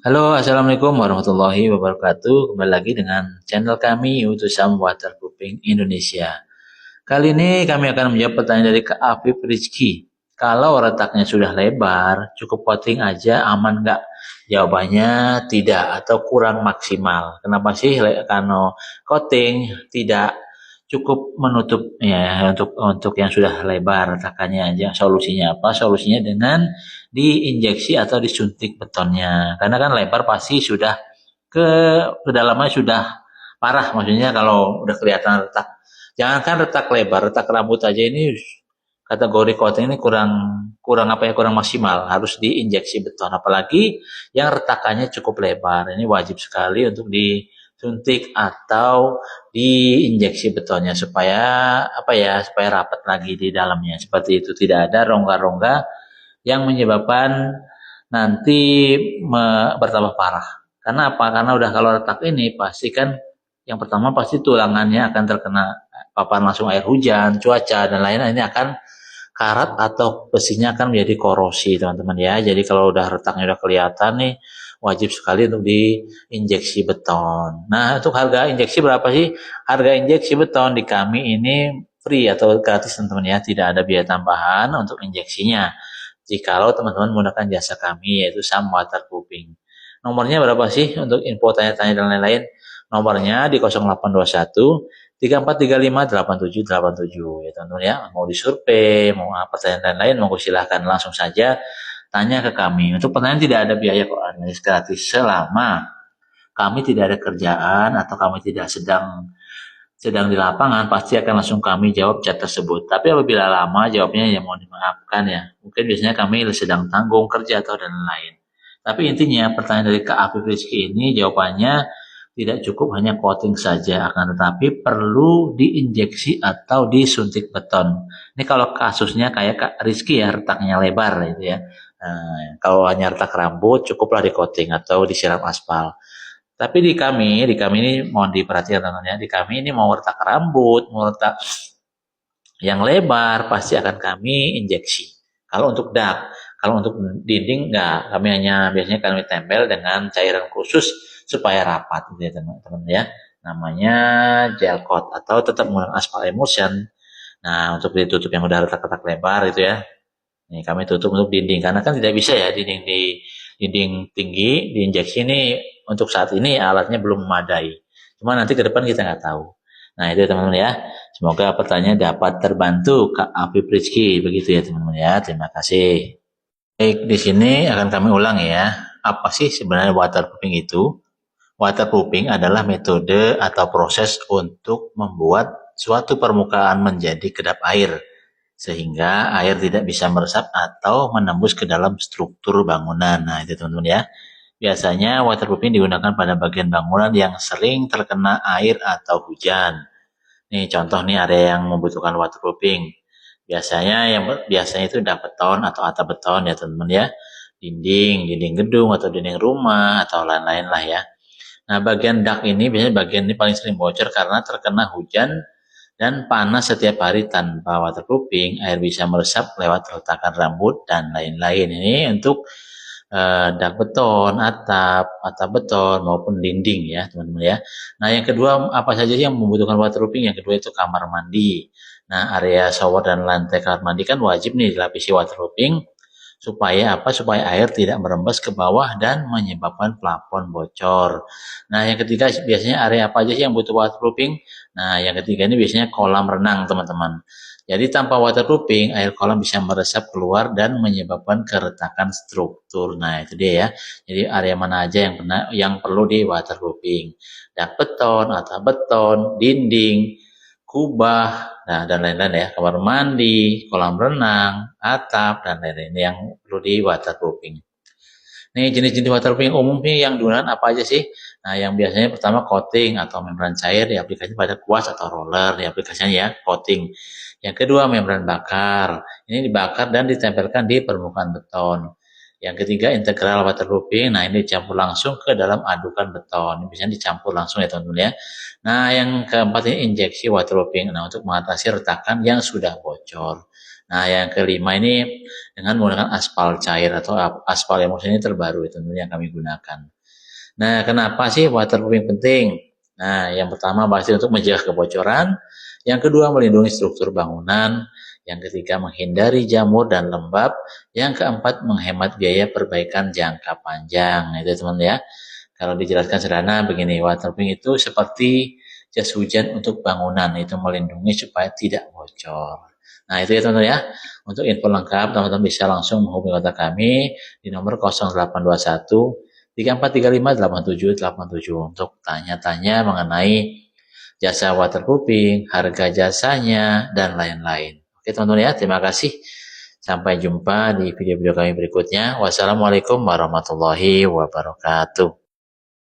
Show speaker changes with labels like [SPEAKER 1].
[SPEAKER 1] Halo, Assalamualaikum warahmatullahi wabarakatuh. Kembali lagi dengan channel kami, Utusam Waterproofing Indonesia. Kali ini kami akan menjawab pertanyaan dari Kak Afif Rizky. Kalau retaknya sudah lebar, cukup coating aja aman nggak? Jawabannya tidak atau kurang maksimal. Kenapa sih? Karena coating tidak cukup menutup ya untuk yang sudah lebar retakannya aja. Solusinya apa? Solusinya dengan diinjeksi atau disuntik betonnya. Karena kan lebar pasti sudah ke kedalamannya sudah parah, maksudnya kalau udah kelihatan retak. Jangankan retak lebar, retak rambut aja ini kategori coating ini kurang kurang apa ya kurang maksimal, harus diinjeksi beton. Apalagi yang retakannya cukup lebar, ini wajib sekali untuk disuntik atau diinjeksi betonnya supaya apa ya supaya rapat lagi di dalamnya. Seperti itu, tidak ada rongga-rongga yang menyebabkan nanti bertambah parah. Karena apa? Karena udah kalau retak ini pasti kan yang pertama pasti tulangannya akan terkena paparan langsung air hujan, cuaca dan lain-lain, ini akan karat atau besinya akan menjadi korosi teman-teman ya. Jadi kalau udah retaknya udah kelihatan nih, wajib sekali untuk diinjeksi beton. Nah, untuk harga injeksi berapa sih? Harga injeksi beton di kami ini free atau gratis teman-teman ya, tidak ada biaya tambahan untuk injeksinya. Jikalau teman-teman menggunakan jasa kami yaitu Sam Waterproofing. Nomornya berapa sih untuk info tanya-tanya dan lain-lain? Nomornya di 0821 3435 8787 ya teman-teman ya. Mau disurvei, mau apa pertanyaan lain, monggo silahkan langsung saja tanya ke kami. Untuk pertanyaan tidak ada biaya kok, gratis selama kami tidak ada kerjaan atau kami tidak sedang sedang di lapangan, pasti akan langsung kami jawab chat tersebut. Tapi apabila lama jawabnya ya mohon dimaafkan ya. Mungkin biasanya kami sedang tanggung kerja atau dan lain. Tapi intinya pertanyaan dari Kak Afif Rizky ini jawabannya tidak cukup hanya coating saja, akan tetapi perlu diinjeksi atau disuntik beton. Ini kalau kasusnya kayak Kak Rizky ya, retaknya lebar gitu ya. Kalau hanya retak rambut cukuplah di coating atau disiram aspal. Tapi di kami ini mohon diperhatikan teman-teman ya, di kami ini mau retak rambut, mau retak yang lebar pasti akan kami injeksi. Kalau untuk dak, kalau untuk dinding enggak, kami hanya biasanya kami tempel dengan cairan khusus supaya rapat gitu ya teman-teman ya. Namanya gel coat atau tetap menggunakan aspal emulsion. Nah, untuk ditutup yang udah retak-retak lebar gitu ya. Nih kami tutup untuk dinding karena kan tidak bisa ya dinding tinggi diinjeksi ini untuk saat ini alatnya belum memadai. Cuma nanti ke depan kita nggak tahu. Nah itu ya teman-teman ya. Semoga pertanyaan dapat terbantu Kak Afif Rizky. Begitu ya teman-teman ya. Terima kasih. Baik, di sini akan kami ulang ya. Apa sih sebenarnya waterproofing itu? Waterproofing adalah metode atau proses untuk membuat suatu permukaan menjadi kedap air sehingga air tidak bisa meresap atau menembus ke dalam struktur bangunan. Nah, itu teman-teman ya. Biasanya waterproofing digunakan pada bagian bangunan yang sering terkena air atau hujan. Nih contoh nih area yang membutuhkan waterproofing. Biasanya itu dak beton atau atap beton ya teman-teman ya. Dinding gedung atau dinding rumah atau lain-lain lah ya. Nah, bagian dak ini biasanya bagian ini paling sering bocor karena terkena hujan dan panas setiap hari. Tanpa waterproofing, air bisa meresap lewat retakan rambut dan lain-lain. Ini untuk dak beton, atap beton maupun dinding ya teman-teman ya. Nah yang kedua apa saja sih yang membutuhkan waterproofing? Yang kedua itu kamar mandi. Nah area shower dan lantai kamar mandi kan wajib nih dilapisi waterproofing supaya apa? Supaya air tidak merembes ke bawah dan menyebabkan plafon bocor. Nah yang ketiga biasanya area apa aja sih yang butuh waterproofing? Nah yang ketiga ini biasanya kolam renang teman-teman. Jadi tanpa waterproofing, air kolam bisa meresap keluar dan menyebabkan keretakan struktur. Nah, itu dia ya. Jadi area mana aja yang perlu di waterproofing. Dak beton, atap beton, dinding, kubah, nah dan lain-lain ya. Kamar mandi, kolam renang, atap dan lain-lain yang perlu di waterproofing. Nih jenis-jenis waterproofing umum nih yang digunakan apa aja sih? Nah yang biasanya pertama coating atau membran cair diaplikasikan pada kuas atau roller diaplikasikan ya coating. Yang kedua membran bakar, ini dibakar dan ditempelkan di permukaan beton. Yang ketiga integral waterproofing, nah ini dicampur langsung ke dalam adukan beton, ini biasanya dicampur langsung ya teman-teman ya. Nah yang keempat ini injeksi waterproofing, nah untuk mengatasi retakan yang sudah bocor. Nah, yang kelima ini dengan menggunakan aspal cair atau aspal emulsi ini terbaru itu yang kami gunakan. Nah, kenapa sih waterproofing penting? Nah, yang pertama pasti untuk mencegah kebocoran, yang kedua melindungi struktur bangunan, yang ketiga menghindari jamur dan lembab, yang keempat menghemat biaya perbaikan jangka panjang. Nah, itu teman ya. Kalau dijelaskan sederhana begini, waterproofing itu seperti jas hujan untuk bangunan, itu melindungi supaya tidak bocor. Nah, itu ya teman-teman ya. Untuk info lengkap, teman-teman bisa langsung menghubungi kontak kami di nomor 0821 3435 8787 untuk tanya-tanya mengenai jasa waterproofing, harga jasanya, dan lain-lain. Oke teman-teman ya, terima kasih. Sampai jumpa di video-video kami berikutnya. Wassalamualaikum warahmatullahi wabarakatuh.